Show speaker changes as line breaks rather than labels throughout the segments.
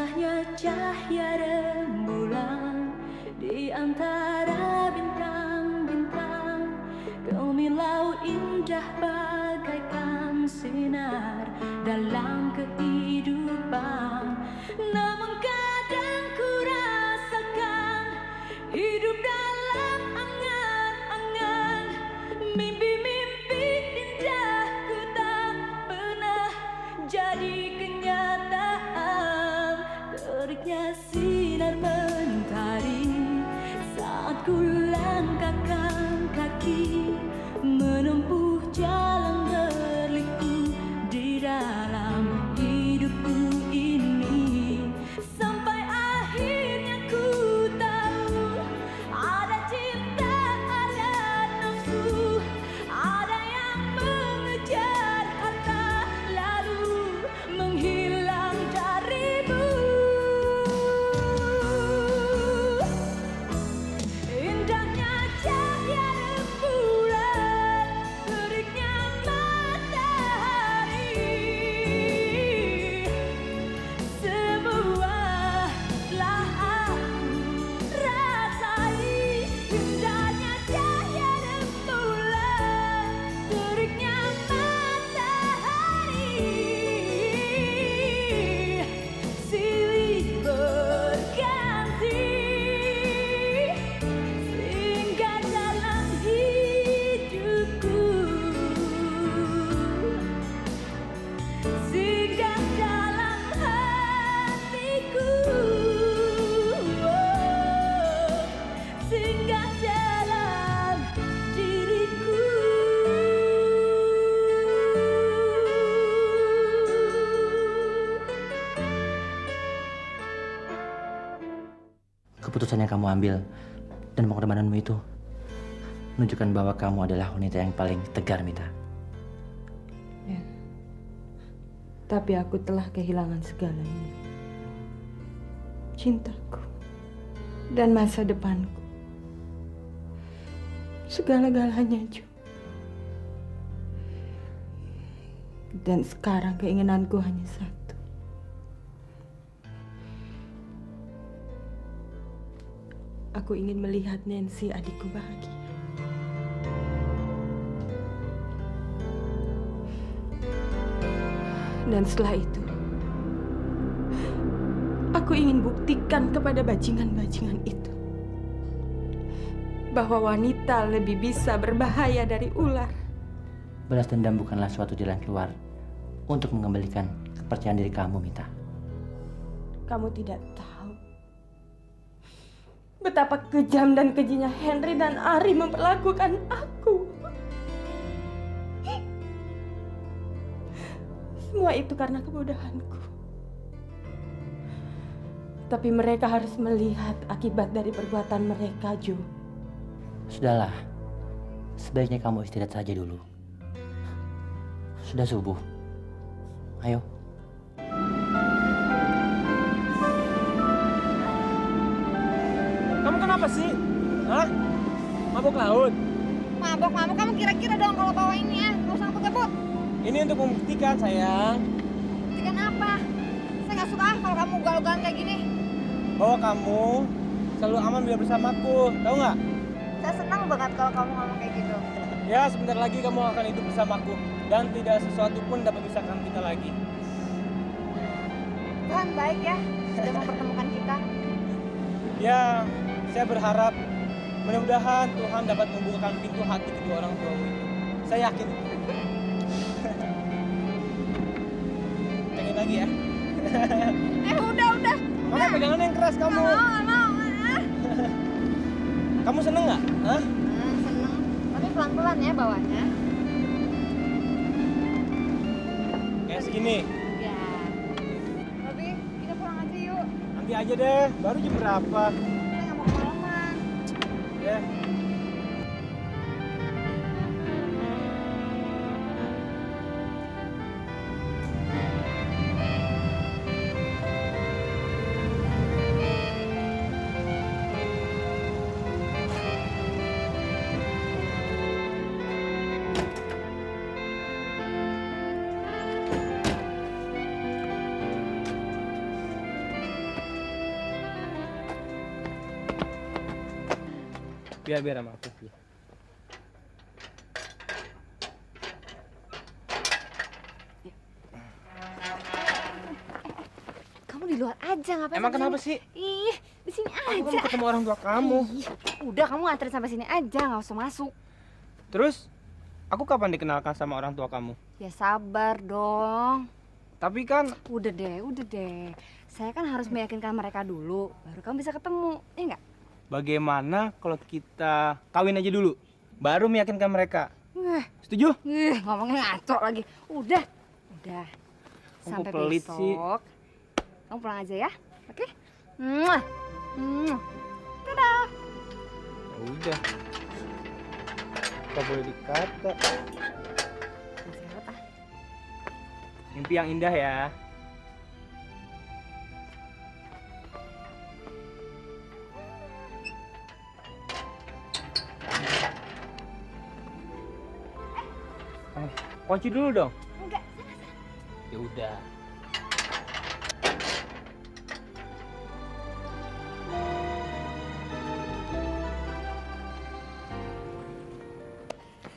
Indahnya cahaya rembulan di antara bintang-bintang, gemilau indah bagaikan sinar dalam kehidupan. Namun kadang ku rasakan hidup dalam angan-angan, mimpi-mimpi indahku tak pernah jadi kenyataan. Teriknya sinar mentari saat ku langkahkan kaki menempuh jalan berliku di dalam hidupku ini, sampai akhirnya ku tahu ada cinta, ada nafsu, ada yang mengejar harta lalu menghilang darimu. Indahnya cahaya rembulan, teriknya matahari, semua telah aku rasai. Indahnya cahaya rembulan, teriknya matahari, silih berganti singgah dalam hidupku, singgah dalam hatiku, singgah dalam diriku.
Keputusan yang kamu ambil dan pengorbananmu itu menunjukkan bahwa kamu adalah wanita yang paling tegar, Mita.
Ya. Tapi aku telah kehilangan segalanya. Cintaku dan masa depanku. Segala-galanya, Jo. Dan sekarang keinginanku hanya satu. Aku ingin melihat Nancy adikku bahagia. Dan setelah itu, aku ingin buktikan kepada bajingan-bajingan itu bahwa wanita lebih bisa berbahaya dari ular.
Balas dendam bukanlah suatu jalan keluar untuk mengembalikan kepercayaan diri kamu, Mita.
Kamu tidak tahu betapa kejam dan kejinya Henry dan Ari memperlakukan aku. Semua itu karena kebodohanku. Tapi mereka harus melihat akibat dari perbuatan mereka, Jo.
Sudahlah, sebaiknya kamu istirahat saja dulu. Sudah subuh. Ayo.
Kamu kenapa sih? Hah? Mabuk laut?
Mabok, kamu kira-kira dong kalau bawa ini ya. Gak usah ngebut-ngebut.
Ini untuk membuktikan, sayang.
Buktikan apa? Saya gak suka kalau kamu ugal-ugalan kayak gini.
Bahwa kamu selalu aman bila bersamaku. Tahu nggak?
Saya senang banget kalau kamu ngomong kayak gitu.
Ya, sebentar lagi kamu akan hidup bersamaku. Dan tidak sesuatu pun dapat memisahkan kita lagi.
Tuhan baik ya, sudah mempertemukan kita.
Ya, saya berharap mudah-mudahan Tuhan dapat membukakan pintu hati kedua orang tuamu itu. Saya yakin. Pengen lagi ya?
Udah.
Mana pegangan yang keras kamu?
Gak mau.
Kamu seneng nggak? Hah?
Seneng, tapi pelan-pelan ya bawanya.
Kayak segini.
Ya. Tapi kita pulang aja yuk.
Nanti aja deh, baru jam berapa?
Kita gak mau kemalaman.
Ya. Biar sama aku. Biar.
Kamu di luar aja ngapain?
Emang
sampai
kenapa
sini?
sih?
Ih, di sini
Aku kan
aja.
mau ketemu orang tua kamu.
Ih, udah kamu anterin sampai sini aja, nggak usah masuk.
Terus, aku kapan dikenalkan sama orang tua kamu?
Ya sabar dong.
Tapi kan,
Udah deh. Saya kan harus meyakinkan mereka dulu, baru kamu bisa ketemu, ya nggak?
bagaimana kalau kita kawin aja dulu? Baru meyakinkan mereka. Setuju?
Ngomongnya ngaco lagi. Udah.
Kamu
Sampai
pelit
besok.
sih.
Kamu pulang aja ya, oke? Muah. Dadah.
Ya udah. Gak boleh dikata.
Masih apa?
Mimpi yang indah ya. Kunci dulu dong.
Enggak.
Ya udah.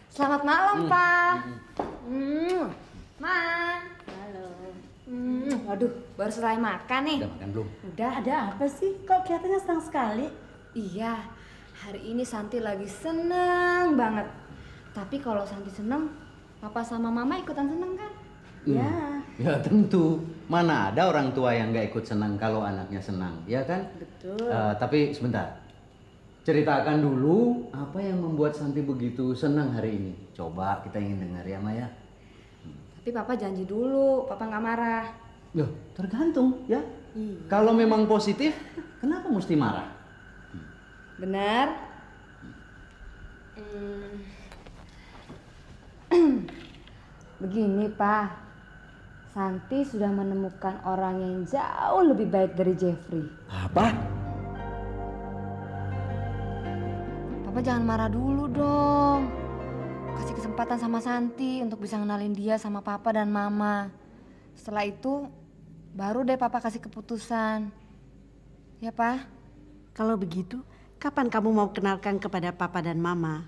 Selamat malam, Pak. Ma. Halo. Waduh, baru selesai makan nih.
Udah makan belum?
Udah, ada apa sih? Kok kelihatannya senang sekali?
Iya, hari ini Santi lagi seneng banget. Tapi kalau Santi seneng, Papa sama Mama ikutan seneng kan?
Ya,
Ya tentu. Mana ada orang tua yang nggak ikut senang kalau anaknya senang, ya kan?
betul.
Tapi sebentar. Ceritakan dulu apa yang membuat Santi begitu senang hari ini. Coba kita ingin dengar ya Maya.
Tapi Papa janji dulu, Papa nggak marah.
Loh, tergantung ya. Kalau memang positif, kenapa mesti marah?
Benar? Begini, Pak. Santi sudah menemukan orang yang jauh lebih baik dari Jeffrey.
Apa?
Papa jangan marah dulu dong. Kasih kesempatan sama Santi untuk bisa ngenalin dia sama Papa dan Mama. Setelah itu, baru deh Papa kasih keputusan. Ya, Pak?
Kalau begitu, kapan kamu mau kenalkan kepada Papa dan Mama?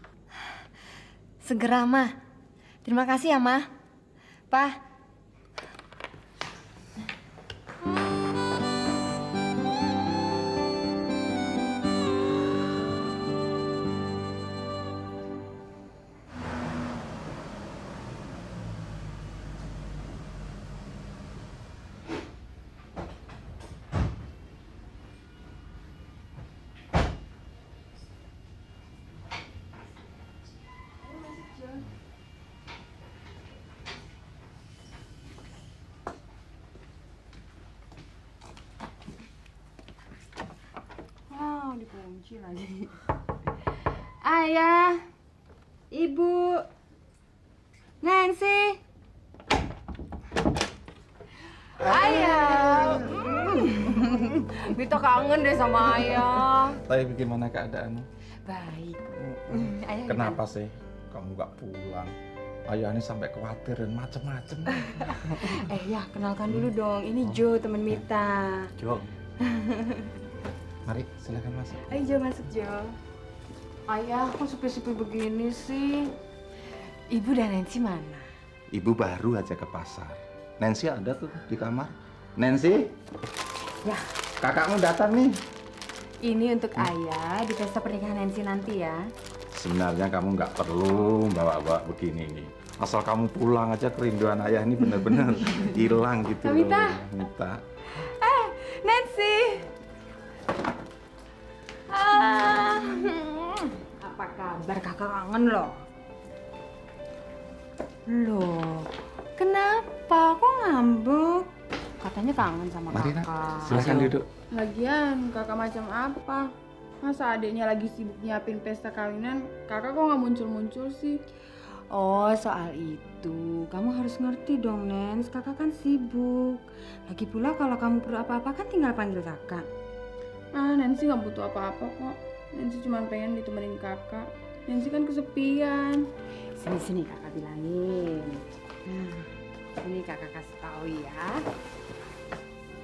Segera, Ma. Terima kasih ya, Ma. Pa. Wow, dikunci lagi. Ayah, Ibu, Nancy. Ayah. Vita kangen deh sama Ayah.
Tapi bagaimana keadaanmu?
Baik. Ayah
Kenapa sih kamu nggak pulang? Ayah ini sampai khawatir dan macem-macem.
Ya kenalkan dulu dong. Ini Jo, teman Mita.
Jo, mari silakan masuk.
Ayo Jo, masuk Jo.
Ayah, kok sepi-sepi begini sih? Ibu dan Nancy mana?
Ibu baru aja ke pasar. Nancy ada tuh di kamar. Nancy?
Ya.
Kakakmu datang nih.
Ini untuk Ayah di pesta pernikahan Nancy nanti ya.
Sebenarnya kamu nggak perlu bawa-bawa begini nih. Asal kamu pulang aja kerinduan ayah ini bener-bener hilang gitu loh.
Mita.
Mita.
Nancy. Apa kabar kakak kangen loh? Loh, kenapa? Kok ngambek? Katanya kangen sama
Mari nak,
kakak.
silakan duduk.
Lagian kakak macam apa? Masa adiknya lagi sibuk nyiapin pesta kawinan, kakak kok nggak muncul-muncul sih?
Oh, soal itu. Kamu harus ngerti dong, Nens. Kakak kan sibuk. Lagi pula kalau kamu perlu apa-apa kan tinggal panggil kakak.
Nancy nggak butuh apa-apa kok. Nancy cuma pengen ditemenin kakak. Nancy kan kesepian.
Sini-sini kakak bilangin. Sini kakak kasih tahu ya.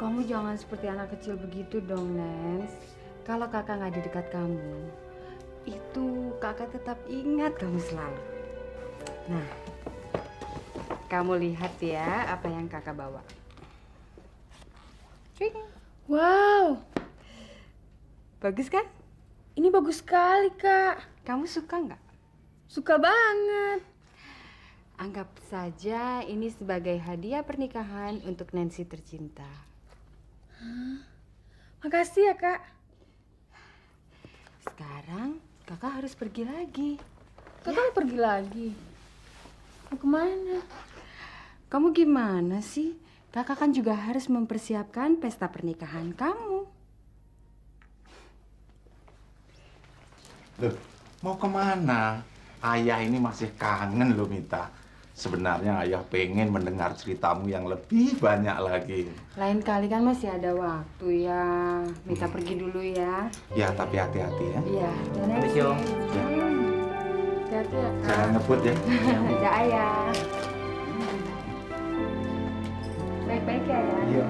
Kamu jangan seperti anak kecil begitu dong, Nens. Kalau kakak nggak di dekat kamu, itu kakak tetap ingat kamu selalu. Nah, kamu lihat ya apa yang kakak bawa. Ring.
Wow,
Bagus kan?
ini bagus sekali, Kak.
Kamu suka nggak?
Suka banget.
Anggap saja ini sebagai hadiah pernikahan untuk Nancy tercinta.
Makasih ya, Kak.
Sekarang kakak harus pergi lagi.
Kakak mau pergi lagi. Mau kemana?
Kamu gimana sih? Kakak kan juga harus mempersiapkan pesta pernikahan kamu.
Loh, mau kemana? Ayah ini masih kangen loh, Mita. Sebenarnya ayah pengen mendengar ceritamu yang lebih banyak lagi.
Lain kali kan masih ada waktu ya. Mita pergi dulu ya.
Ya, tapi hati-hati ya.
Iya.
Permisi, Om.
Hati-hati ya, Kak.
Jangan ngebut ya.
Ada ayah. Baik-baik ya, ya.
Iya.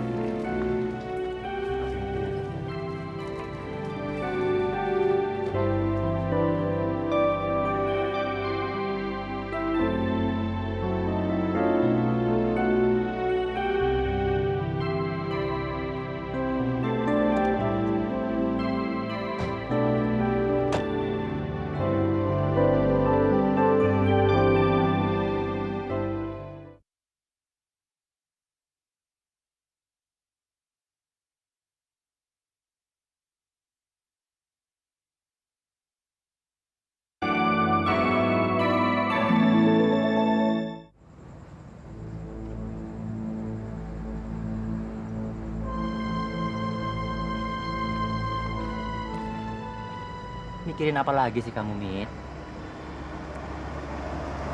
Mikirin apa lagi sih kamu, Mit?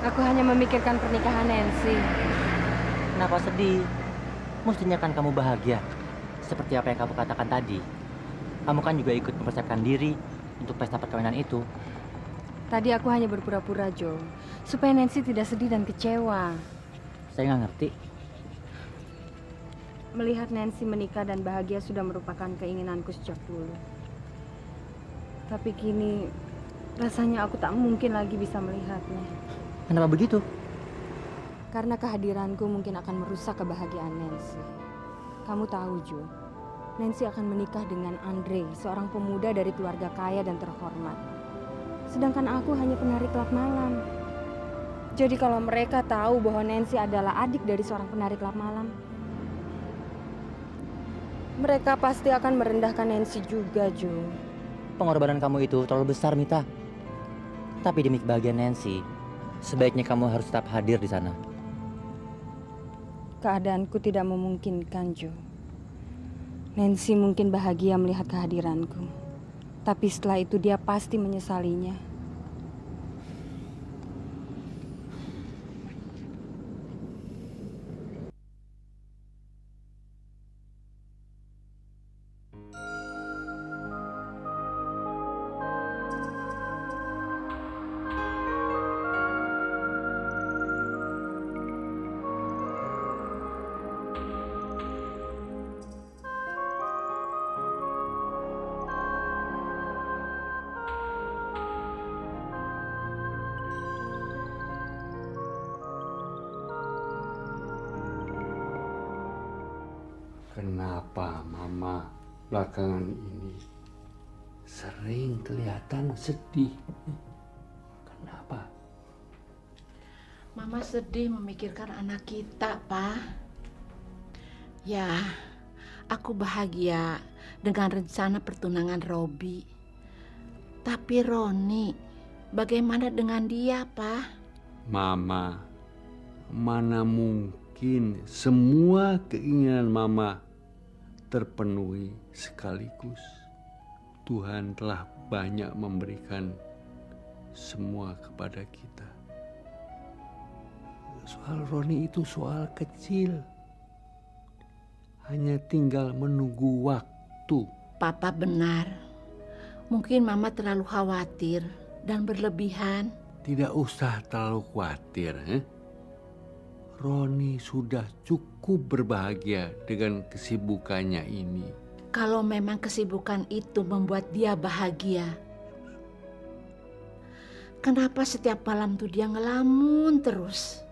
Aku hanya memikirkan pernikahan Nancy.
Kenapa sedih? Mestinya kan kamu bahagia. Seperti apa yang kamu katakan tadi. Kamu kan juga ikut mempersiapkan diri untuk pesta perkawinan itu.
Tadi aku hanya berpura-pura, Jo. Supaya Nancy tidak sedih dan kecewa.
Saya nggak ngerti.
Melihat Nancy menikah dan bahagia sudah merupakan keinginanku sejak dulu. Tapi kini rasanya aku tak mungkin lagi bisa melihatnya.
Kenapa begitu?
Karena kehadiranku mungkin akan merusak kebahagiaan Nancy. Kamu tahu, Jo, Nancy akan menikah dengan Andre, seorang pemuda dari keluarga kaya dan terhormat. Sedangkan aku hanya penari klub malam. Jadi kalau mereka tahu bahwa Nancy adalah adik dari seorang penari klub malam, mereka pasti akan merendahkan Nancy juga, Jo.
Pengorbanan kamu itu terlalu besar, Mita. Tapi demi kebahagiaan Nancy, sebaiknya kamu harus tetap hadir di sana.
Keadaanku tidak memungkinkan, Jo. Nancy mungkin bahagia melihat kehadiranku. Tapi setelah itu dia pasti menyesalinya.
Kenapa Mama belakangan ini sering kelihatan sedih? Kenapa?
Mama sedih memikirkan anak kita, Pak. Ya, aku bahagia dengan rencana pertunangan Robi. Tapi Roni, bagaimana dengan dia, Pak?
Mama, mana mungkin semua keinginan Mama terpenuhi sekaligus. Tuhan telah banyak memberikan semua kepada kita. Soal Roni itu soal kecil. Hanya tinggal menunggu waktu.
Papa benar. Mungkin Mama terlalu khawatir dan berlebihan.
Tidak usah terlalu khawatir. Roni sudah cukup berbahagia dengan kesibukannya ini.
Kalau memang kesibukan itu membuat dia bahagia, Kenapa setiap malam tuh dia ngelamun terus?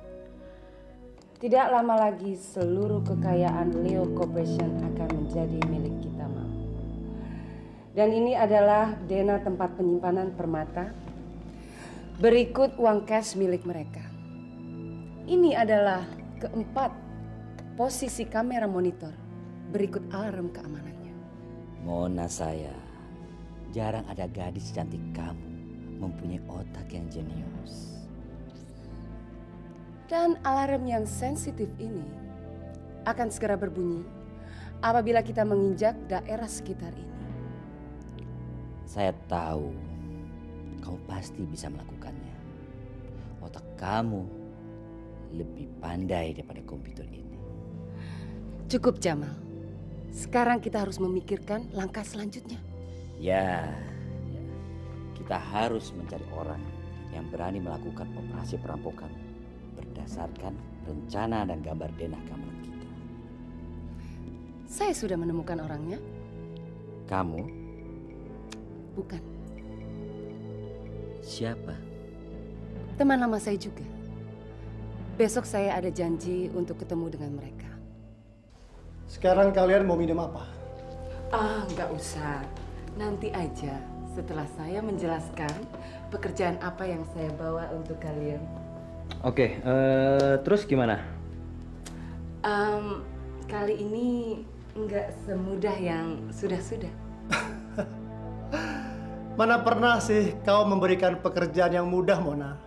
Tidak lama lagi seluruh kekayaan Leo Corporation akan menjadi milik kita, Mam. Dan ini adalah dana tempat penyimpanan permata. Berikut uang cash milik mereka. Ini adalah keempat posisi kamera monitor. Berikut alarm keamanannya.
Mona saya, jarang ada gadis cantik kamu mempunyai otak yang jenius.
Dan alarm yang sensitif ini akan segera berbunyi apabila kita menginjak daerah sekitar ini.
Saya tahu kamu pasti bisa melakukannya. Otak kamu lebih pandai daripada komputer ini.
Cukup, Jamal. Sekarang kita harus memikirkan langkah selanjutnya.
Ya, kita harus mencari orang yang berani melakukan operasi perampokan berdasarkan rencana dan gambar denah keamanan kita.
Saya sudah menemukan orangnya.
Kamu?
Bukan.
Siapa?
Teman lama saya juga. Besok saya ada janji untuk ketemu dengan mereka.
Sekarang kalian mau minum apa?
Nggak usah. Nanti aja setelah saya menjelaskan pekerjaan apa yang saya bawa untuk kalian.
Oke, terus gimana?
Kali ini nggak semudah yang sudah-sudah.
Mana pernah sih kau memberikan pekerjaan yang mudah, Mona?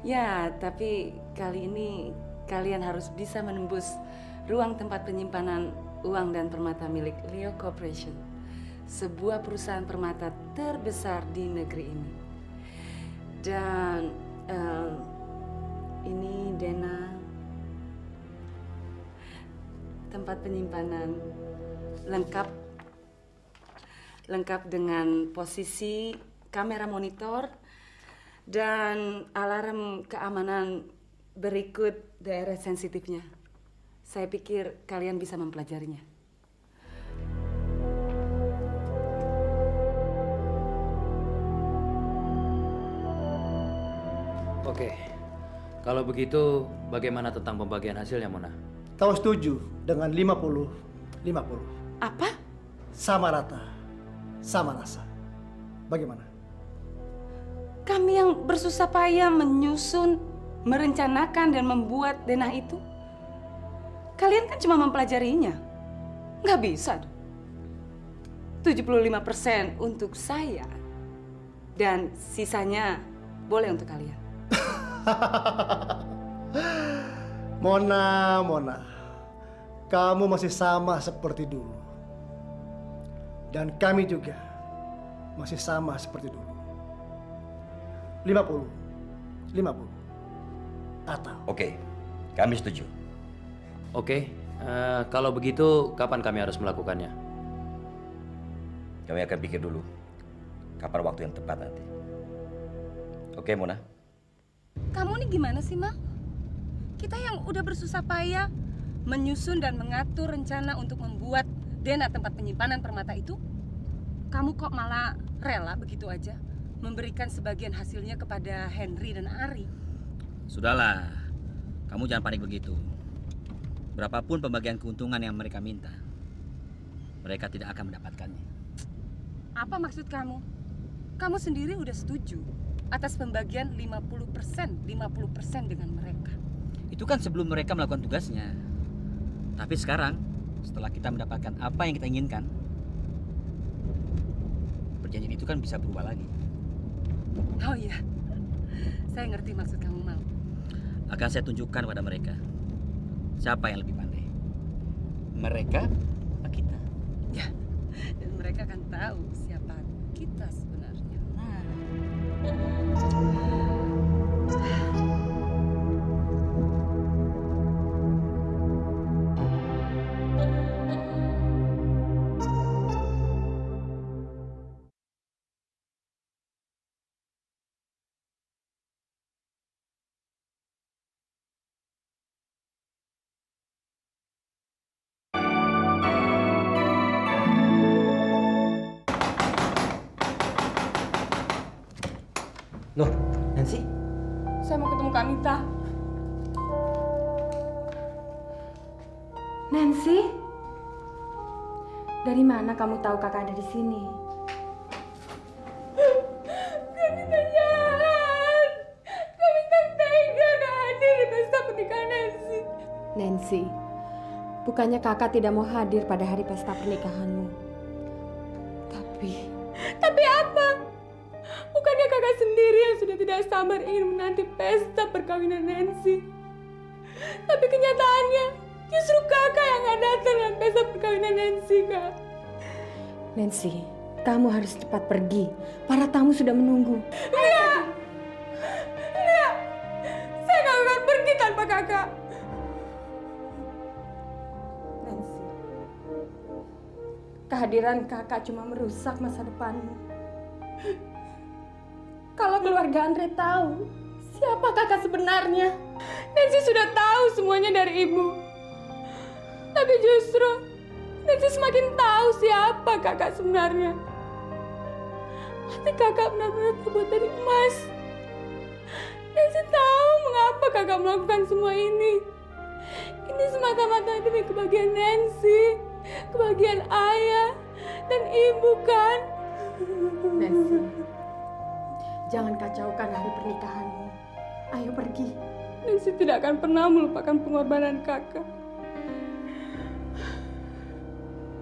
Ya, tapi kali ini kalian harus bisa menembus ruang tempat penyimpanan uang dan permata milik Leo Corporation. Sebuah perusahaan permata terbesar di negeri ini. Dan ini dana tempat penyimpanan lengkap dengan posisi kamera monitor dan alarm keamanan berikut daerah sensitifnya. Saya pikir kalian bisa mempelajarinya.
Oke, kalau begitu bagaimana tentang pembagian hasilnya, Mona?
Kau setuju dengan 50-50?
Apa?
Sama rata, sama rasa. Bagaimana?
Kami yang bersusah payah menyusun, merencanakan dan membuat denah itu. Kalian kan cuma mempelajarinya. Nggak bisa. 75% untuk saya. Dan sisanya boleh untuk kalian.
Mona, kamu masih sama seperti dulu. Dan kami juga masih sama seperti dulu. 50-50. Atau?
Oke, kami setuju. Oke, kalau begitu kapan kami harus melakukannya?
Kami akan pikir dulu kapan waktu yang tepat nanti. Oke, Mona?
Kamu nih gimana sih, Mal? Kita yang udah bersusah payah menyusun dan mengatur rencana untuk membuat dana tempat penyimpanan permata itu, kamu kok malah rela begitu aja memberikan sebagian hasilnya kepada Henry dan Ari?
Sudahlah, kamu jangan panik begitu. Berapapun pembagian keuntungan yang mereka minta, mereka tidak akan mendapatkannya.
Apa maksud kamu? Kamu sendiri udah setuju atas pembagian 50% dengan mereka.
Itu kan sebelum mereka melakukan tugasnya. Tapi sekarang, setelah kita mendapatkan apa yang kita inginkan, perjanjian itu kan bisa berubah lagi.
Oh iya, saya ngerti maksud kamu, Mal.
Akan saya tunjukkan pada mereka siapa yang lebih pandai, mereka atau kita.
Ya, dan mereka akan tahu siapa kita sebenarnya.
Loh,
Nancy?
Saya mau ketemu Kak Mita.
Nancy? Dari mana kamu tahu kakak ada di sini?
Kak Mita jahat. Kak Mita tega gak hadir di pesta pernikahan Nancy.
Nancy, bukannya kakak tidak mau hadir pada hari pesta pernikahanmu.
Tapi apa? Bukannya kakak sendiri yang sudah tidak sabar ingin menanti pesta perkawinan Nancy? Tapi kenyataannya justru kakak yang gak datang dalam pesta perkawinan Nancy, Kak.
Nancy, kamu harus cepat pergi. Para tamu sudah menunggu.
Enggak! Saya gak akan pergi tanpa kakak.
Nancy, kehadiran kakak cuma merusak masa depanmu. Kalau keluarga Andre tahu siapa kakak sebenarnya,
Nancy sudah tahu semuanya dari ibu. Tapi justru Nancy semakin tahu siapa kakak sebenarnya. Hati kakak benar-benar terbuat dari emas. Nancy tahu mengapa kakak melakukan semua ini. Ini semata-mata demi kebahagiaan Nancy, kebahagiaan ayah dan ibu, kan?
Nancy, jangan kacaukan hari pernikahanmu. Ayo pergi.
Nancy tidak akan pernah melupakan pengorbanan kakak.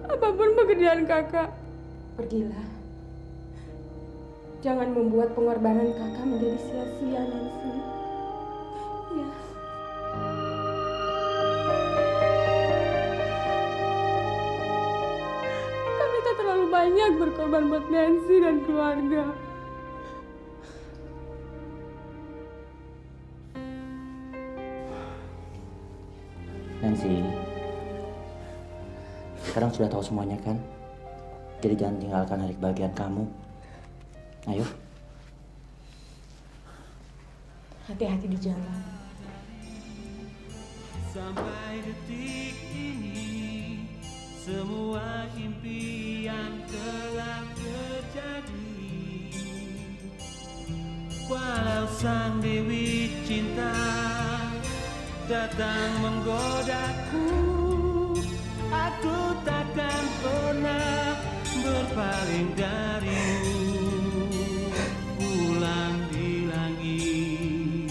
Apapun pekerjaan kakak,
pergilah. Jangan membuat pengorbanan kakak menjadi sia-sia, Nancy. Ya.
Kami tak terlalu banyak berkorban buat Nancy dan keluarga.
Nancy, sekarang sudah tahu semuanya kan? Jadi jangan tinggalkan hari kebahagiaan kamu. Ayo.
Hati-hati di jalan.
Sampai detik ini semua impian telah terjadi. Walau sang dewi cinta datang menggodaku, aku takkan pernah berpaling darimu. Bulan di langit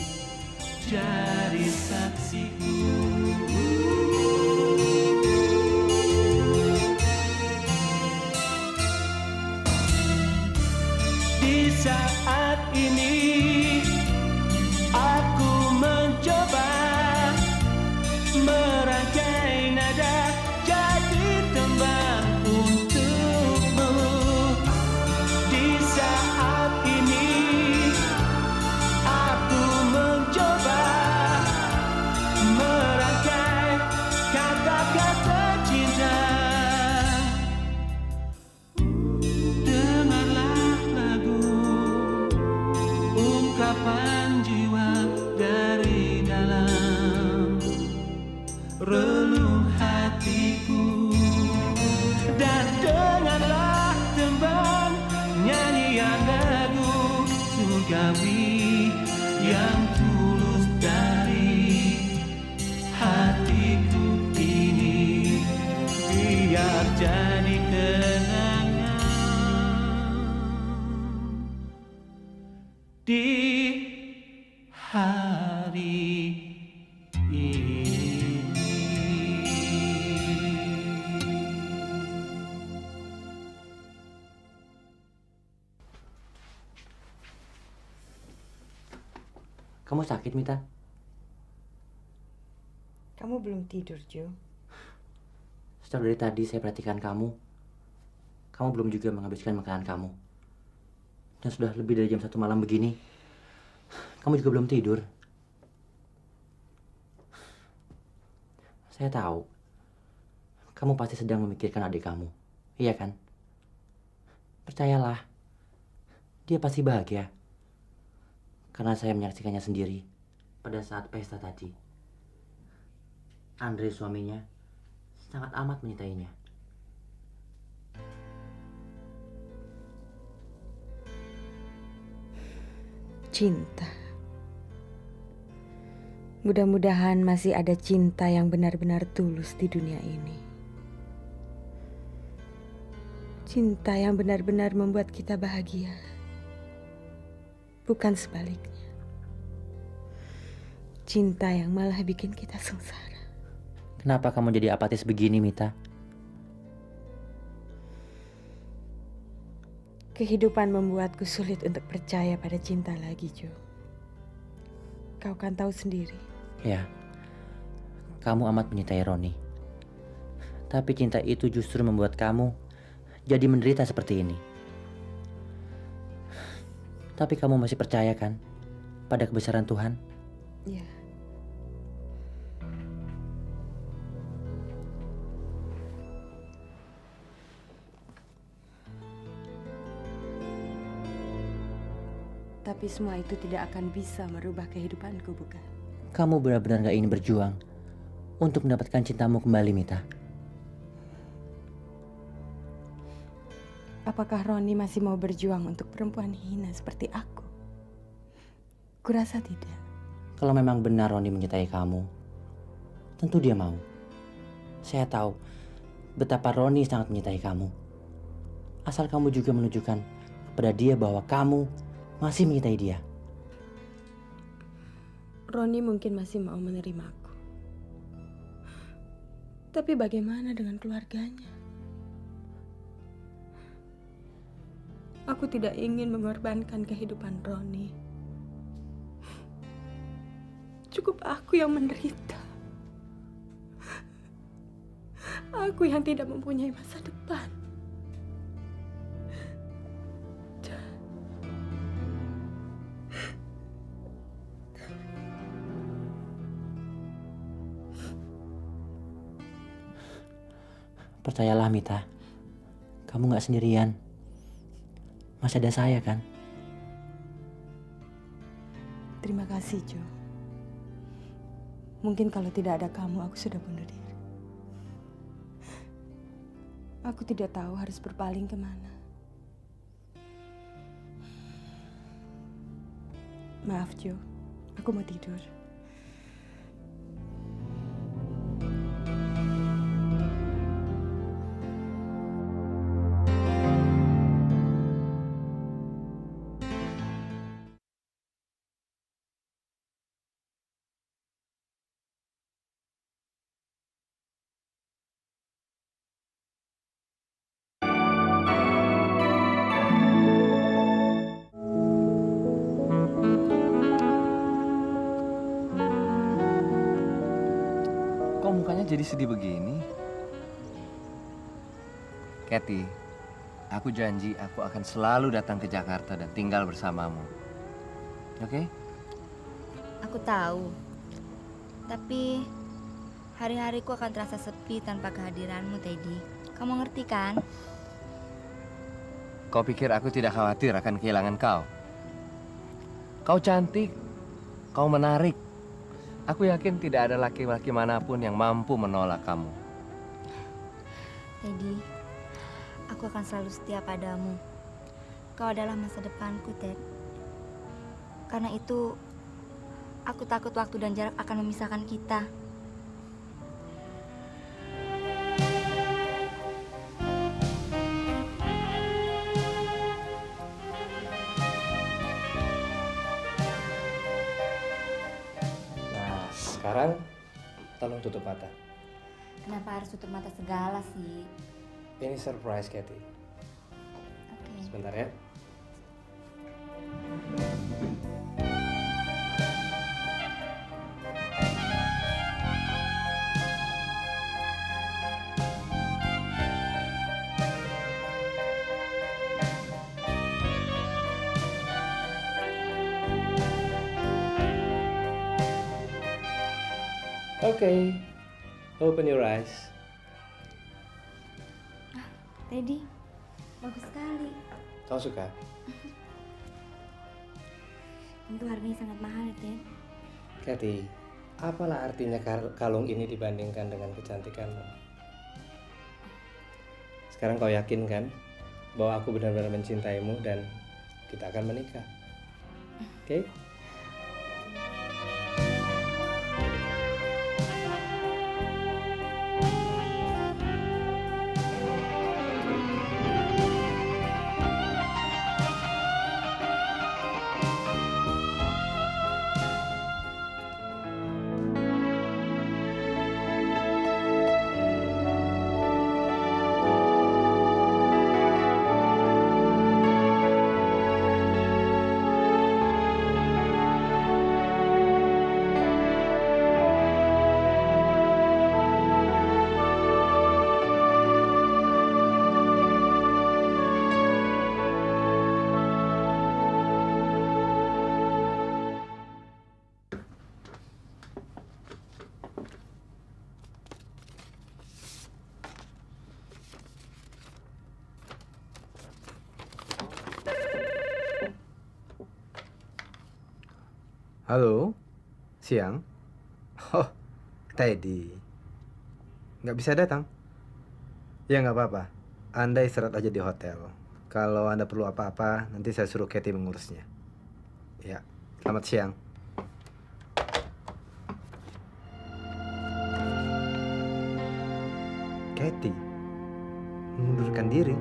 jadi saksiku. Di saat ini aku mencoba merangkai nada jadi tembang untukmu. Di saat ini aku mencoba merangkai kata-kata cinta. Dengarlah lagu ungkapan jiwa dari dalam relung hatiku, dan dengarlah tembang nyanyian lagu surgawi yang tulus dari hatiku ini, biar jadi kenangan di hari ini.
Kamu sakit, Mita?
Kamu belum tidur, Jo.
Sejak dari tadi saya perhatikan kamu. Kamu belum juga menghabiskan makanan kamu. Dan sudah lebih dari jam 1 malam begini. Kamu juga belum tidur. Saya tahu. Kamu pasti sedang memikirkan adik kamu. Iya kan? Percayalah. Dia pasti bahagia. Karena saya menyaksikannya sendiri pada saat pesta tadi. Andre suaminya sangat amat menyintainya.
Cinta. Mudah-mudahan masih ada cinta yang benar-benar tulus di dunia ini. Cinta yang benar-benar membuat kita bahagia. Bukan sebaliknya. Cinta yang malah bikin kita sengsara.
Kenapa kamu jadi apatis begini, Mita?
Kehidupan membuatku sulit untuk percaya pada cinta lagi, Jo. Kau kan tahu sendiri.
Ya, kamu amat menyintai Roni. Tapi cinta itu justru membuat kamu jadi menderita seperti ini. Tapi kamu masih percaya kan pada kebesaran Tuhan?
Ya. Tapi semua itu tidak akan bisa merubah kehidupanku, bukan?
Kamu benar-benar gak ingin berjuang untuk mendapatkan cintamu kembali, Mita.
Apakah Roni masih mau berjuang untuk perempuan hina seperti aku? Kurasa tidak.
Kalau memang benar Roni mencintai kamu, tentu dia mau. Saya tahu betapa Roni sangat mencintai kamu. Asal kamu juga menunjukkan kepada dia bahwa kamu masih mencintai dia.
Roni mungkin masih mau menerimaku. Tapi bagaimana dengan keluarganya? Aku tidak ingin mengorbankan kehidupan Roni. Cukup aku yang menderita. Aku yang tidak mempunyai masa depan.
Percayalah, Mita. Kamu gak sendirian. Masih ada saya kan?
Terima kasih, Jo. Mungkin kalau tidak ada kamu, aku sudah bunuh diri. Aku tidak tahu harus berpaling kemana. Maaf, Jo. Aku mau tidur.
Kok mukanya jadi sedih begini? Kathy, aku janji aku akan selalu datang ke Jakarta dan tinggal bersamamu. Oke?
Aku tahu. Tapi hari-hariku akan terasa sepi tanpa kehadiranmu, Teddy. Kamu ngerti kan?
Kau pikir aku tidak khawatir akan kehilangan kau? Kau cantik, kau menarik. Aku yakin tidak ada laki-laki manapun yang mampu menolak kamu.
Teddy, aku akan selalu setia padamu. Kau adalah masa depanku, Ted. Karena itu, aku takut waktu dan jarak akan memisahkan kita.
Nah, sekarang tolong tutup mata.
Kenapa harus tutup mata segala sih?
Ini surprise, Kathy. Sebentar ya. Okay, open your eyes.
Teddy, bagus sekali.
Kau suka?
Tentu harganya sangat mahal ya, Ted.
Kathy, apalah artinya kalung ini dibandingkan dengan kecantikanmu? Sekarang kau yakin kan bahwa aku benar-benar mencintaimu dan kita akan menikah? Oke?
Halo, siang. Oh, Teddy. Nggak bisa datang? Ya nggak apa-apa. Anda istirahat aja di hotel. Kalau Anda perlu apa-apa, nanti saya suruh Katie mengurusnya. Ya, selamat siang. Katie mengundurkan diri.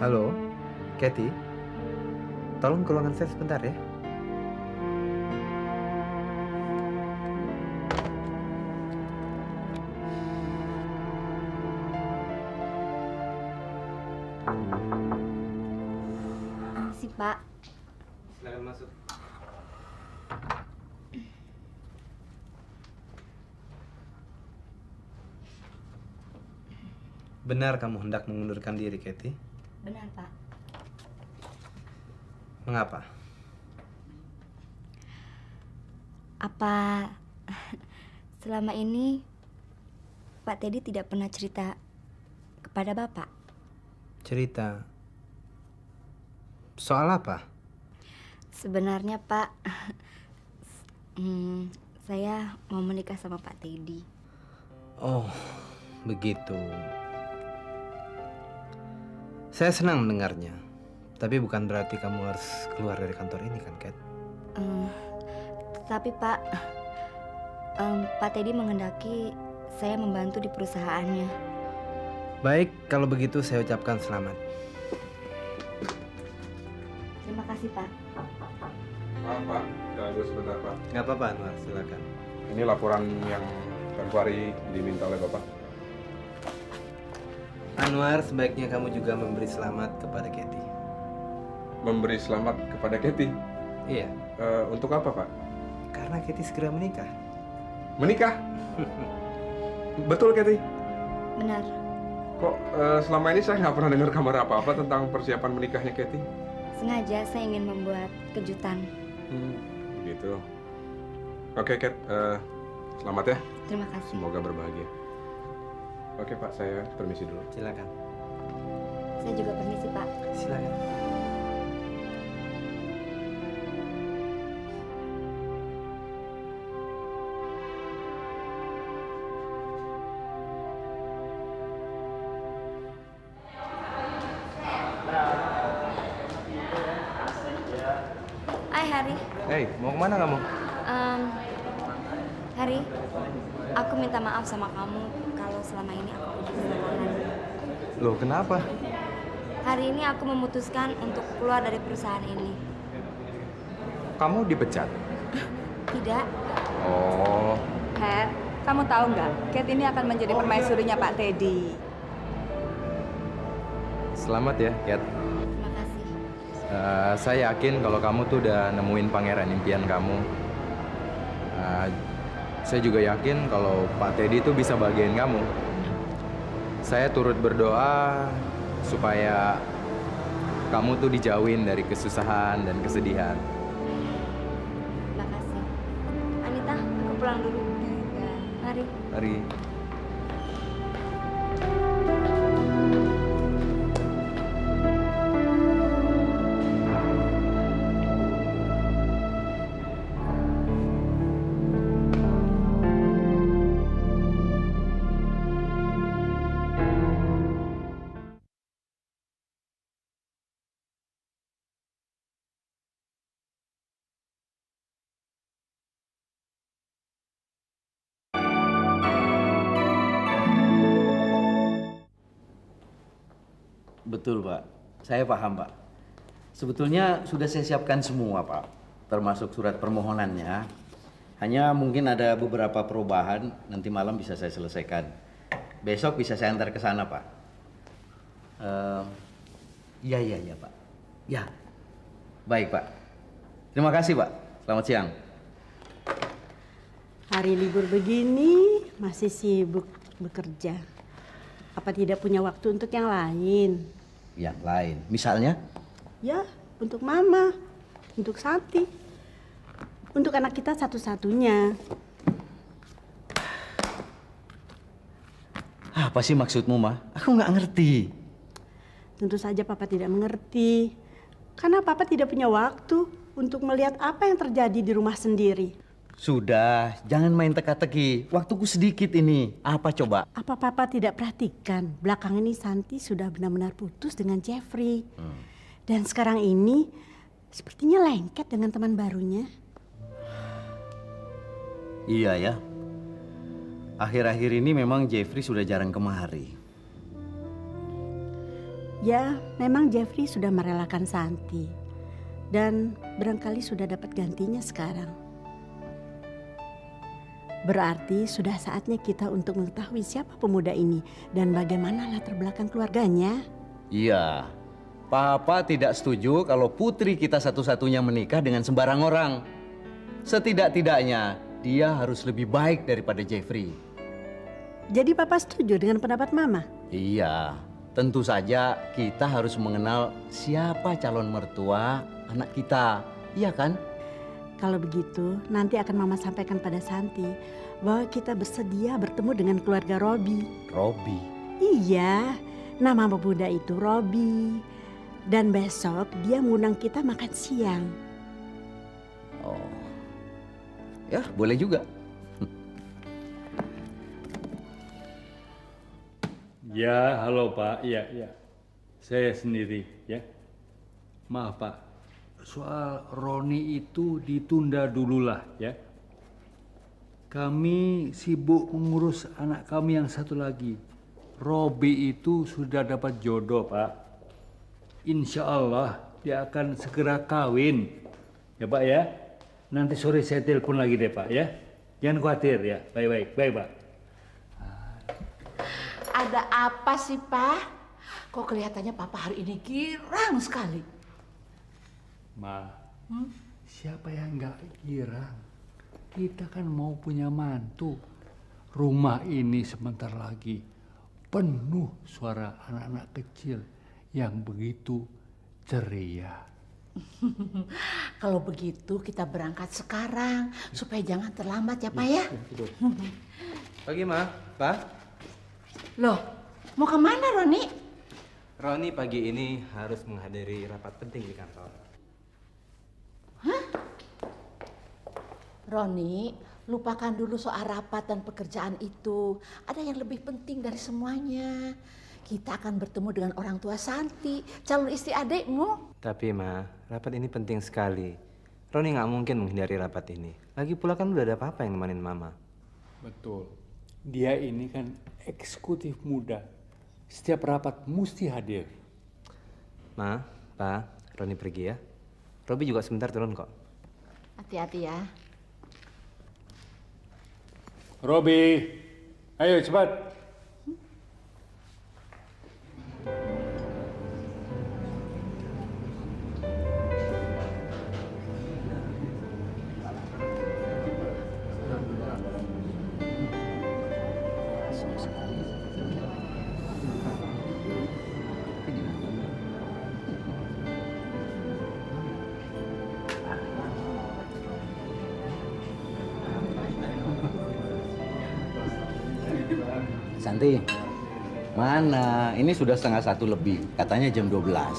Halo, Katie. Tolong ke ruangan saya sebentar ya.
Makasih, Pak.
Silakan masuk. Benar kamu hendak mengundurkan diri, Katie?
Benar, Pak.
Mengapa?
Apa selama ini Pak Teddy tidak pernah cerita kepada Bapak?
Cerita? Soal apa?
Sebenarnya, Pak, saya mau menikah sama Pak Teddy.
Oh, begitu. Saya senang mendengarnya. Tapi bukan berarti kamu harus keluar dari kantor ini kan, Kat?
Tapi Pak, Pak Teddy menghendaki saya membantu di perusahaannya.
Baik, kalau begitu saya ucapkan selamat.
Terima kasih, Pak.
Maaf Pak, ganggu sebentar Pak.
Nggak apa-apa, Anwar, silakan.
Ini laporan yang Februari diminta oleh Bapak.
Anwar, sebaiknya kamu juga memberi selamat kepada Katie.
Memberi selamat kepada Katie?
Iya.
Untuk apa Pak?
Karena Katie segera menikah.
Menikah? Betul Katie?
Benar.
Kok selama ini saya nggak pernah dengar kabar apa-apa tentang persiapan menikahnya Katie?
Sengaja saya ingin membuat kejutan.
Gitu. Oke Kat, selamat ya.
Terima kasih.
Semoga berbahagia. Oke Pak, saya permisi dulu.
Silakan.
Saya juga permisi, Pak.
Silakan.
Hai, Hari.
Hei, mau kemana kamu?
Hari, aku minta maaf sama kamu kalau selama ini aku punya kesalahan.
Loh, kenapa?
Hari ini aku memutuskan untuk keluar dari perusahaan ini.
Kamu dipecat?
Tidak.
Oh.
Her, kamu tahu nggak? Kate ini akan menjadi permaisurinya Pak Teddy.
Selamat ya, Kat.
Terima kasih.
Saya yakin kalau kamu tuh udah nemuin pangeran impian kamu. Saya juga yakin kalau Pak Teddy itu bisa bahagiain kamu. Saya turut berdoa supaya kamu tuh dijauhin dari kesusahan dan kesedihan.
Terima kasih. Anita, aku pulang dulu. Mari.
Mari.
Betul, Pak. Saya paham, Pak. Sebetulnya sudah saya siapkan semua, Pak. Termasuk surat permohonannya. Hanya mungkin ada beberapa perubahan, nanti malam bisa saya selesaikan. Besok bisa saya antar ke sana, Pak. Iya, Pak. Ya. Baik, Pak. Terima kasih, Pak. Selamat siang.
Hari libur begini masih sibuk bekerja. Apa tidak punya waktu untuk yang lain?
Yang lain? Misalnya?
Ya, untuk Mama, untuk Santi, untuk anak kita satu-satunya.
Apa sih maksudmu, Ma? Aku nggak ngerti.
Tentu saja Papa tidak mengerti. Karena Papa tidak punya waktu untuk melihat apa yang terjadi di rumah sendiri.
Sudah, jangan main teka-teki. Waktuku sedikit ini. Apa coba?
Apa Papa tidak perhatikan belakangan ini Santi sudah benar-benar putus dengan Jeffrey. Dan sekarang ini sepertinya lengket dengan teman barunya.
Iya ya. Akhir-akhir ini memang Jeffrey sudah jarang kemari.
Ya, memang Jeffrey sudah merelakan Santi. Dan barangkali sudah dapat gantinya sekarang. Berarti sudah saatnya kita untuk mengetahui siapa pemuda ini dan bagaimana latar belakang keluarganya.
Iya. Papa tidak setuju kalau putri kita satu-satunya menikah dengan sembarang orang. Setidak-tidaknya dia harus lebih baik daripada Jeffrey.
Jadi Papa setuju dengan pendapat Mama?
Iya, tentu saja kita harus mengenal siapa calon mertua anak kita, iya kan?
Kalau begitu, nanti akan Mama sampaikan pada Santi bahwa kita bersedia bertemu dengan keluarga Robi.
Robi?
Iya, nama pemuda itu Robi. Dan besok dia mengundang kita makan siang.
Oh, ya boleh juga.
Ya, halo Pak. Iya. Saya sendiri, ya. Maaf Pak, soal Roni itu ditunda dululah, ya. Kami sibuk mengurus anak kami yang satu lagi. Robi itu sudah dapat jodoh, Pak. Insya Allah dia akan segera kawin. Ya Pak ya. Nanti sore saya telepon lagi deh Pak ya. Jangan khawatir ya. Baik Pak.
Ada apa sih, Pak? Kok kelihatannya Papa hari ini girang sekali?
Ma, siapa yang nggak girang? Kita kan mau punya mantu. Rumah ini sebentar lagi penuh suara anak-anak kecil yang begitu ceria.
Kalau begitu kita berangkat sekarang supaya jangan terlambat ya Pak ya.
Pagi Ma, Pak.
Loh, mau kemana Roni?
Roni pagi ini harus menghadiri rapat penting di kantor.
Hah? Roni, lupakan dulu soal rapat dan pekerjaan itu. Ada yang lebih penting dari semuanya. Kita akan bertemu dengan orang tua Santi, calon istri adikmu.
Tapi Ma, rapat ini penting sekali. Roni nggak mungkin menghindari rapat ini. Lagi pula kan udah ada Papa yang nemenin Mama.
Betul. Dia ini kan eksekutif muda. Setiap rapat mesti hadir.
Ma, Pa, Roni pergi ya. Robi juga sebentar turun kok.
Hati-hati ya.
Robi, ayo cepat.
Santi, mana? Ini sudah 1:30 lebih. Katanya jam 12.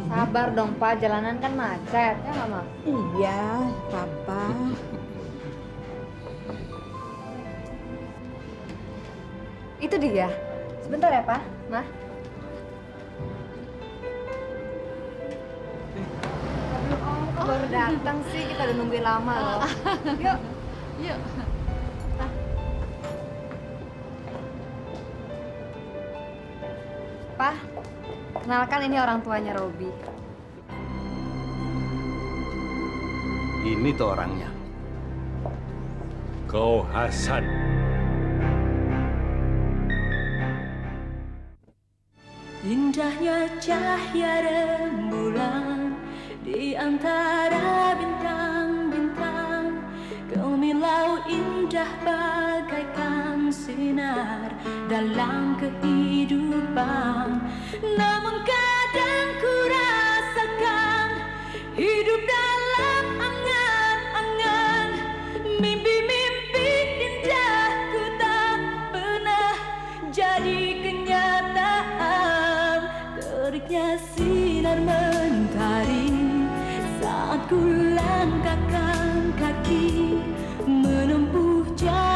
Sabar dong Pak, jalanan kan macet. Ya nggak Ma?
Iya, Papa.
Itu dia. Sebentar ya Pak, Ma. Kok baru datang sih? Kita udah nungguin lama loh. Yuk.
Yuk.
Pak, kenalkan ini orang tuanya Robi.
Ini tuh orangnya.
Kau Hasan.
Indahnya cahaya rembulan di antara bintang-bintang. Kemilau indah bagaikan sinar dalam kehidupan. Namun kadang ku rasakan hidup dalam angan-angan. Mimpi-mimpi indahku tak pernah jadi kenyataan. ku langkahkan kaki menempuh jalan